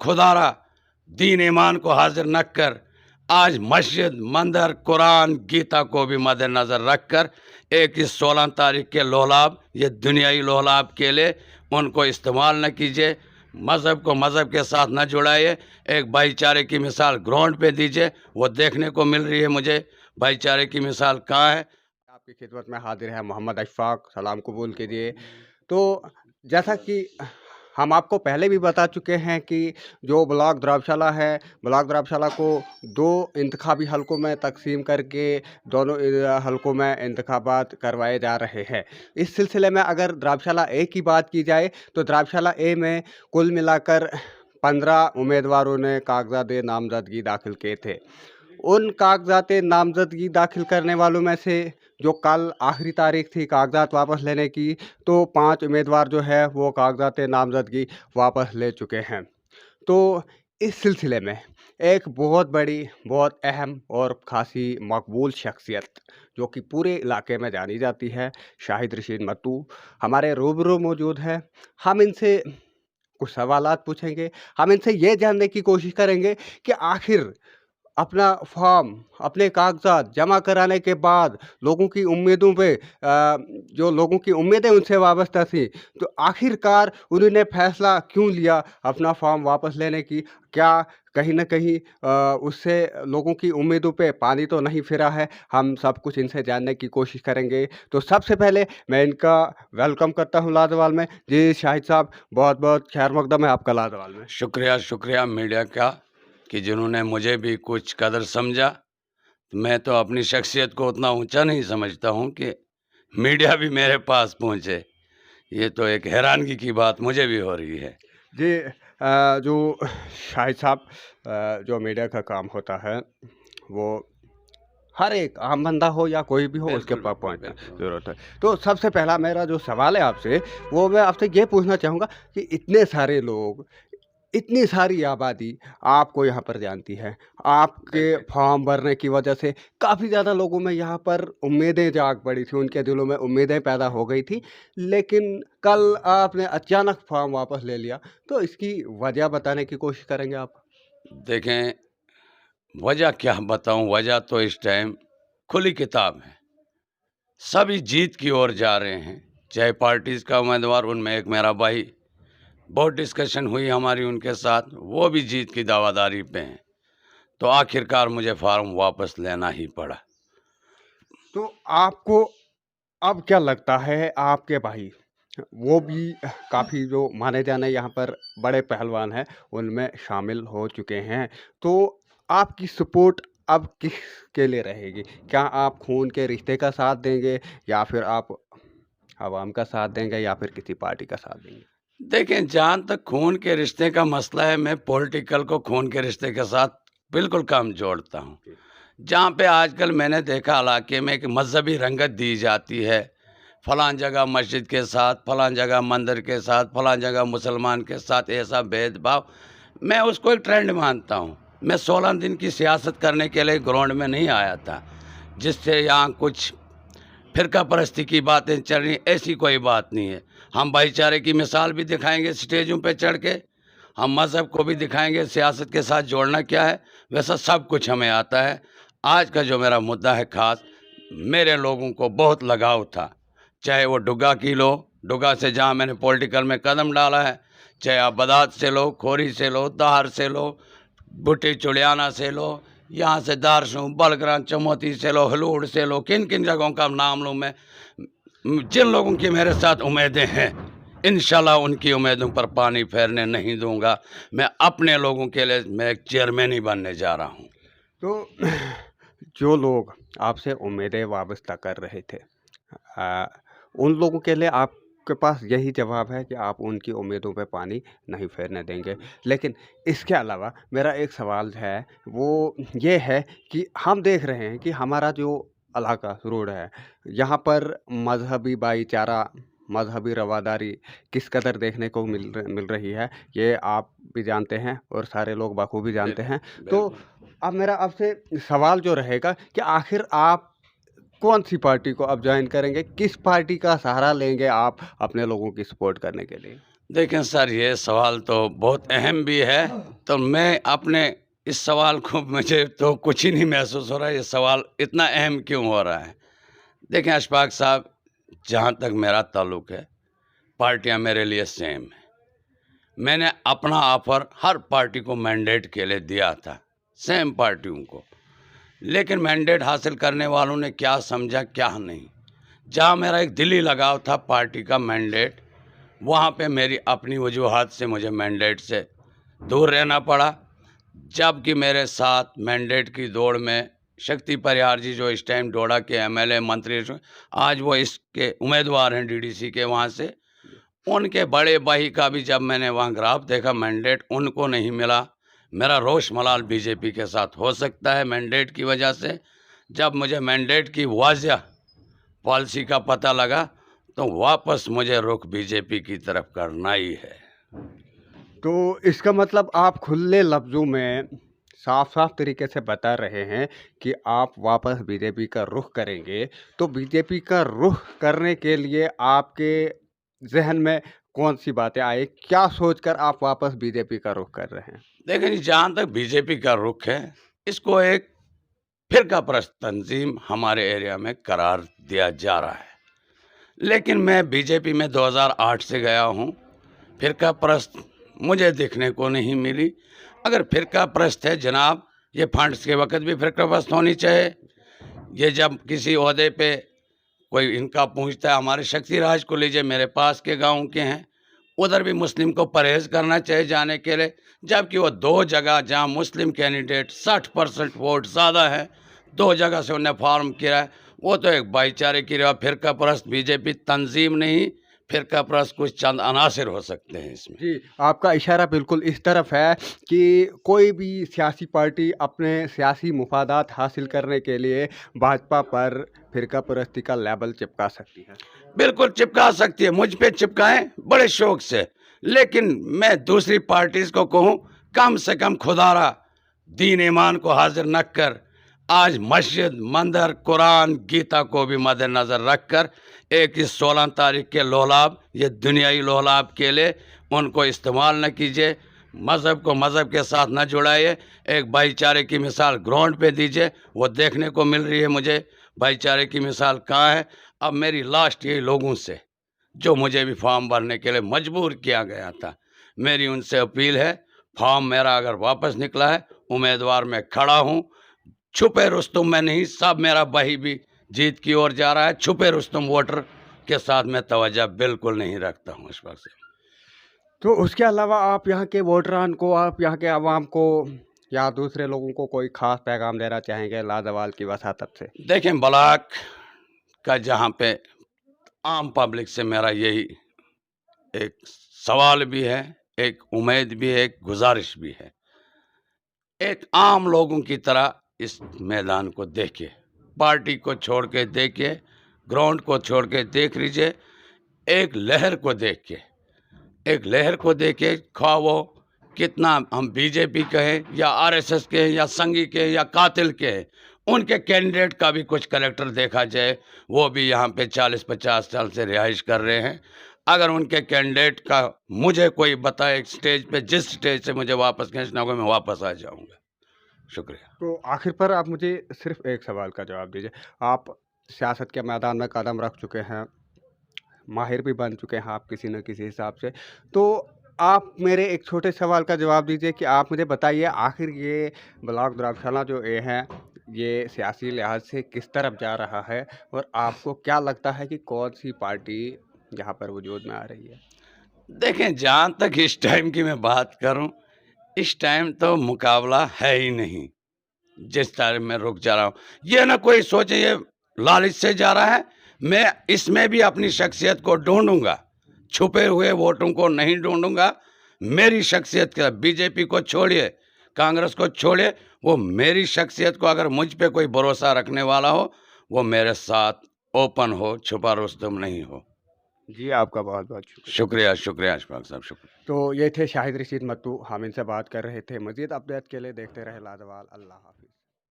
खुदारा दीन ईमान को हाजिर न कर आज मस्जिद, मंदिर, कुरान, गीता को भी मद्देनज़र रख कर एक इस 16 तारीख के लोहलाब, ये दुनियाई लोहलाब के लिए उनको इस्तेमाल न कीजिए। मज़हब को मज़हब के साथ न जुड़ाइए। एक भाईचारे की मिसाल ग्राउंड पे दीजिए, वो देखने को मिल रही है मुझे। भाईचारे की मिसाल कहाँ है? आपकी खिदमत में हाजिर है मोहम्मद अशफाक, सलाम कबूल कीजिए। तो जैसा कि हम आपको पहले भी बता चुके हैं कि जो ब्लॉक द्राबशाला है, ब्लॉक द्राबशाला को 2 इंतखाबी हलकों में तकसीम करके दोनों हलकों में इंतखाबात करवाए जा रहे हैं। इस सिलसिले में अगर द्राबशाला ए की बात की जाए तो द्राबशाला ए में कुल मिलाकर 15 उम्मीदवारों ने कागजात नामजदगी दाखिल किए थे। उन कागजात नामज़दगी दाखिल करने वालों में से जो कल आखिरी तारीख थी कागजात वापस लेने की, तो 5 उम्मीदवार जो है वो कागजात नामज़दगी वापस ले चुके हैं। तो इस सिलसिले में एक बहुत बड़ी, बहुत अहम और ख़ासी मकबूल शख्सियत जो कि पूरे इलाके में जानी जाती है, शाहिद रशीद मत्तू हमारे रूबरू मौजूद है। हम इनसे कुछ सवालात पूछेंगे। हम इनसे ये जानने की कोशिश करेंगे कि आखिर अपना फॉर्म, अपने कागज़ात जमा कराने के बाद लोगों की उम्मीदों पे जो लोगों की उम्मीदें उनसे वाबस्ता थी, तो आखिरकार उन्होंने फ़ैसला क्यों लिया अपना फॉर्म वापस लेने की? क्या कहीं न कहीं उससे लोगों की उम्मीदों पे पानी तो नहीं फिरा है? हम सब कुछ इनसे जानने की कोशिश करेंगे। तो सबसे पहले मैं इनका वेलकम करता हूँ लाडोवाल में। जी शाहिद साहब, बहुत-बहुत खैर मकदम है आपका लाडोवाल में। शुक्रिया, शुक्रिया मीडिया का कि जिन्होंने मुझे भी कुछ कदर समझा। मैं तो अपनी शख्सियत को उतना ऊँचा नहीं समझता हूँ कि मीडिया भी मेरे पास पहुँचे। ये तो एक हैरानगी की बात मुझे भी हो रही है। जी जो शाहिद साहब जो मीडिया का काम होता है, वो हर एक आम बंदा हो या कोई भी हो उसके बिल्कुल, पास बिल्कुल, पहुँचना बिल्कुल। ज़रूरत है। तो सबसे पहला मेरा जो सवाल है आपसे, वो मैं आपसे ये पूछना चाहूँगा कि इतने सारे लोग, इतनी सारी आबादी आपको यहाँ पर जानती है। आपके बिल्कुल। फॉर्म भरने की वजह से काफ़ी ज़्यादा लोगों में यहाँ पर उम्मीदें जाग पड़ी थी, उनके दिलों में उम्मीदें पैदा हो गई थी। लेकिन कल आपने अचानक फॉर्म वापस ले लिया, तो इसकी वजह बताने की कोशिश करेंगे आप? देखें, वजह क्या बताऊँ, वजह तो इस टाइम खुली किताब है। सभी जीत की ओर जा रहे हैं, चाहे पार्टीज़ का उम्मीदवार, उनमें एक मेरा भाई, बहुत डिस्कशन हुई हमारी उनके साथ, वो भी जीत की दावादारी पे हैं। तो आखिरकार मुझे फ़ॉर्म वापस लेना ही पड़ा। तो आपको अब क्या लगता है आपके भाई, वो भी काफ़ी जो माने जाने यहाँ पर बड़े पहलवान हैं, उनमें शामिल हो चुके हैं। तो आपकी सपोर्ट अब किसके लिए रहेगी? क्या आप खून के रिश्ते का साथ देंगे या फिर आप आवाम का साथ देंगे या फिर किसी पार्टी का साथ देंगे? देखें, जहाँ तक खून के रिश्ते का मसला है, मैं पॉलिटिकल को खून के रिश्ते के साथ बिल्कुल कम जोड़ता हूँ। जी। जहाँ पे आजकल मैंने देखा इलाके में कि मज़हबी रंगत दी जाती है, फलां जगह मस्जिद के साथ, फलां जगह मंदिर के साथ, फलां जगह मुसलमान के साथ, ऐसा भेदभाव, मैं उसको एक ट्रेंड मानता हूँ। मैं 16 दिन की सियासत करने के लिए ग्राउंड में नहीं आया था, जिससे यहाँ कुछ फ़िरका परस्ती की बातें चल रही, ऐसी कोई बात नहीं है। हम भाईचारे की मिसाल भी दिखाएँगे स्टेजों पे चढ़ के, हम मज़हब को भी दिखाएँगे, सियासत के साथ जोड़ना क्या है, वैसा सब कुछ हमें आता है। आज का जो मेरा मुद्दा है ख़ास, मेरे लोगों को बहुत लगाव था, चाहे वो डुग्गा की लो, डुग्गा से जहाँ मैंने पॉलिटिकल में कदम डाला है, चाहे आप बदात से लो, खोरी से लो, दाहर से लो, भुट्टी चुड़ियाना से लो, यहाँ से दारसूं, बलग्रां, चमोती से लो, हलूड़ से लो, किन-किन जगहों का नाम लूँ मैं। जिन लोगों की मेरे साथ उम्मीदें हैं, इंशाल्लाह उनकी उम्मीदों पर पानी फेरने नहीं दूँगा। मैं अपने लोगों के लिए मैं एक चेयरमैन ही बनने जा रहा हूँ। तो जो लोग आपसे उम्मीदें वाबस्ता कर रहे थे, उन लोगों के लिए आपके पास यही जवाब है कि आप उनकी उम्मीदों पे पानी नहीं फेरने देंगे। लेकिन इसके अलावा मेरा एक सवाल है, वो ये है कि हम देख रहे हैं कि हमारा जो इलाका रोड है, यहाँ पर मज़हबी भाईचारा, मज़हबी रवादारी किस कदर देखने को मिल रही है, ये आप भी जानते हैं और सारे लोग बखूबी जानते हैं। बिल्कुल, तो बिल्कुल। अब मेरा आपसे सवाल जो रहेगा कि आखिर आप कौन-सी पार्टी को अब जॉइन करेंगे? किस पार्टी का सहारा लेंगे आप अपने लोगों की सपोर्ट करने के लिए? देखें सर, ये सवाल तो बहुत अहम भी है, तो मैं अपने इस सवाल को मुझे तो कुछ ही नहीं महसूस हो रहा है, ये सवाल इतना अहम क्यों हो रहा है? देखें अशफाक साहब, जहाँ तक मेरा ताल्लुक है, पार्टियाँ मेरे लिए सेम है। मैंने अपना ऑफ़र हर पार्टी को मैंडेट के लिए दिया था, सेम पार्टियों को। लेकिन मैंडेट हासिल करने वालों ने क्या समझा, क्या नहीं। जहाँ मेरा एक दिली लगाव था पार्टी का मैंडेट, वहाँ पे मेरी अपनी वजूहात से मुझे मैंडेट से दूर रहना पड़ा। जबकि मेरे साथ मैंडेट की दौड़ में शक्ति परिहार जी, जो इस टाइम डोडा के एमएलए मंत्री, आज वो इसके उम्मीदवार हैं डीडीसी के वहाँ से, उनके बड़े भाई का भी जब मैंने वहाँ ग्राफ देखा, मैंडेट उनको नहीं मिला। मेरा रोष मलाल बीजेपी के साथ हो सकता है मैंडेट की वजह से। जब मुझे मैंडेट की वाज़िया पॉलिसी का पता लगा, तो वापस मुझे रुख बीजेपी की तरफ करना ही है। तो इसका मतलब आप खुले लफ्ज़ों में साफ-साफ तरीके से बता रहे हैं कि आप वापस बीजेपी का रुख करेंगे। तो बीजेपी का रुख करने के लिए आपके ज़हन में कौन-सी बातें आई? क्या सोचकर आप वापस बीजेपी का रुख कर रहे हैं? देखिए जी, जहाँ तक बीजेपी का रुख है, इसको एक फ़िरकापरस्त तंज़ीम हमारे एरिया में करार दिया जा रहा है। लेकिन मैं बीजेपी में 2008 से गया हूँ, फ़िरकापरस्त मुझे देखने को नहीं मिली। अगर फ़िरकापरस्त है जनाब, ये फंड्स के वक़्त भी फ़िरकापरस्त होनी चाहिए। ये जब किसी ओहदे पे कोई इनका पूछता है, हमारे शक्ति राज को लीजिए, मेरे पास के गाँव के हैं, उधर भी मुस्लिम को परहेज़ करना चाहिए जाने के लिए। जबकि वो 2 जगह जहाँ मुस्लिम कैंडिडेट 60% वोट ज़्यादा है, 2 जगह से उन्हें फॉर्म किया है। वो तो एक भाईचारे की रहा, फ़िरकापरस्त बीजेपी तंज़ीम नहीं, फ़िरकापरस्त कुछ चंद अनासिर हो सकते हैं इसमें। जी, आपका इशारा बिल्कुल इस तरफ है कि कोई भी सियासी पार्टी अपने सियासी मुफादात हासिल करने के लिए भाजपा पर फ़िरकापरस्ती का लेबल चिपका सकती है। बिल्कुल चिपका सकती है, मुझ पे चिपकाएँ बड़े शौक से। लेकिन मैं दूसरी पार्टीज़ को कहूँ, कम से कम खुदारा दीन ईमान को हाज़िर न कर, आज मस्जिद, मंदिर, कुरान, गीता को भी मद्देनज़र रख कर एक इस 16 तारीख के लोहलाब, ये दुनियाई लोहलाब के लिए उनको इस्तेमाल न कीजिए। मज़हब को मज़हब के साथ न जुड़ाइए। एक भाईचारे की मिसाल ग्राउंड पे दीजिए, वो देखने को मिल रही है मुझे। भाईचारे की मिसाल कहाँ है? अब मेरी लास्ट यही लोगों से, जो मुझे भी फॉर्म भरने के लिए मजबूर किया गया था, मेरी उनसे अपील है, फॉर्म मेरा अगर वापस निकला है, उम्मीदवार मैं खड़ा हूँ। छुपे रुस्तम में नहीं, सब मेरा भाई भी जीत की ओर जा रहा है। छुपे रुस्तम वोटर के साथ मैं तवज्जो बिल्कुल नहीं रखता हूँ इस वक्त से। तो उसके अलावा आप यहाँ के वोटरान को, आप यहाँ के अवाम को या दूसरे लोगों को कोई ख़ास पैगाम देना चाहेंगे लाज़वाल की वसातत से? देखें, ब्लॉक का जहाँ पे आम पब्लिक से मेरा यही एक सवाल भी है, एक उम्मीद भी है, एक गुजारिश भी है। एक आम लोगों की तरह इस मैदान को देखिए, पार्टी को छोड़ के देखिए, ग्राउंड को छोड़ के देख लीजिए, एक लहर को देखिए, एक लहर को देखिए, ख्वाह वो कितना हम बीजेपी के हैं या आरएसएस के हैं या संघी के हैं या कातिल के हैं, उनके कैंडिडेट का भी कुछ कलेक्टर देखा जाए, वो भी यहाँ पे 40-50 साल से रिहाइश कर रहे हैं। अगर उनके कैंडिडेट का मुझे कोई बताए स्टेज पे, जिस स्टेज से मुझे वापस खींचना होगा, मैं वापस आ जाऊँगा। शुक्रिया। तो आखिर पर आप मुझे सिर्फ़ एक सवाल का जवाब दीजिए। आप सियासत के मैदान में कदम रख चुके हैं, माहिर भी बन चुके हैं आप किसी न किसी हिसाब से। तो आप मेरे एक छोटे सवाल का जवाब दीजिए कि आप मुझे बताइए आखिर ये ब्लॉक द्राक्षाला जो ये है, ये सियासी लिहाज से किस तरफ जा रहा है? और आपको क्या लगता है कि कौन-सी पार्टी यहाँ पर वजूद में आ रही है? देखें, जहाँ तक इस टाइम की मैं बात करूँ, इस टाइम तो मुकाबला है ही नहीं, जिस टाइम मैं रुक जा रहा हूँ। ये ना कोई सोचे ये लालच से जा रहा है, मैं इसमें भी अपनी शख्सियत को ढूँढूँगा, छुपे हुए वोटों को नहीं ढूँढूँगा। मेरी शख्सियत का बीजेपी को छोड़िए, कांग्रेस को छोड़िए, वो मेरी शख्सियत को अगर मुझ पे कोई भरोसा रखने वाला हो, वो मेरे साथ ओपन हो, छुपा रुस्तम नहीं हो। जी, आपका बहुत-बहुत शुक्रिया। शुक्रिया, शुक्रिया अशफाक साहब, शुक्रिया। तो ये थे शाहिद रशीद मत्तू, हम इनसे बात कर रहे थे। मज़ीद अपडेट के लिए देखते रहें लाज़वाल। अल्लाह हाफ़िज़।